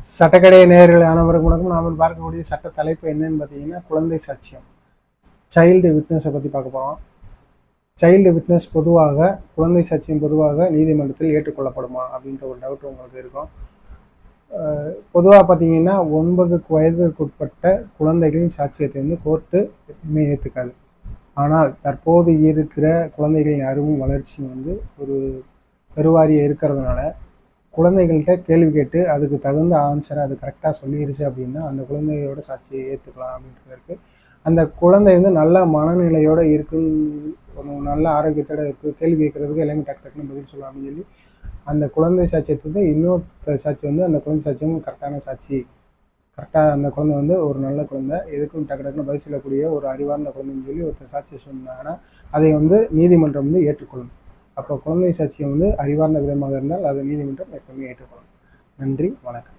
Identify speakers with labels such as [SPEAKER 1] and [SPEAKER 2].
[SPEAKER 1] சட்டக்கடை நேயர்கள் அனைவருக்கும் வணக்கம். நாம் பார்க்கக்கூடிய சட்ட தலைப்பு என்னன்னு பார்த்தீங்கன்னா, குழந்தை சாட்சியம், சைல்டு விட்னஸை பற்றி பார்க்க போகிறோம். சைல்டு விட்னஸ் பொதுவாக, குழந்தை சாட்சியம் பொதுவாக நீதிமன்றத்தில் ஏற்றுக்கொள்ளப்படுமா அப்படின்ற ஒரு டவுட் உங்களுக்கு இருக்கும். பொதுவாக பார்த்தீங்கன்னா 9 வயதிற்குட்பட்ட குழந்தைகளின் சாட்சியத்தை வந்து கோர்ட்டு எப்பவுமே ஏற்றுக்காது. ஆனால் தற்போது இருக்கிற குழந்தைகளின் அறிவும் வளர்ச்சியும் வந்து ஒரு பெருவாரியாக இருக்கிறதுனால குழந்தைகள்கிட்ட கேள்வி கேட்டு அதுக்கு தகுந்த ஆன்சரை அது கரெக்டாக சொல்லிடுச்சு அப்படின்னா அந்த குழந்தையோட சாட்சியை ஏற்றுக்கலாம் அப்படின்றதற்கு. அந்த குழந்தை வந்து நல்ல மனநிலையோடு இருக்குன்னு, ஒரு நல்ல ஆரோக்கியத்தோடு இருக்குது, கேள்வி கேட்குறதுக்கு எல்லாமே டக்கு டக்குன்னு பதில் சொல்லலாம் அப்படின்னு சொல்லி அந்த குழந்தை சாட்சியத்துக்கு இன்னொரு சாட்சி வந்து அந்த குழந்தை சாட்சியம் கரெக்டான சாட்சி, கரெக்டாக அந்த குழந்தை வந்து ஒரு நல்ல குழந்தை, எதுக்கும் டக்கு டக்குன்னு பதில் சொல்லக்கூடிய ஒரு அறிவார்ந்த குழந்தைன்னு சொல்லி ஒருத்தர் சாட்சி சொன்னாங்கன்னா அதை வந்து நீதிமன்றம் வந்து ஏற்றுக்கொள்ளும். அப்போ குழந்தை சாட்சியம் வந்து அறிவார்ந்த விதமாக இருந்தால் அதை நீதிமன்றம் எப்பவுமே ஏற்றுக்கொள்ளும். நன்றி, வணக்கம்.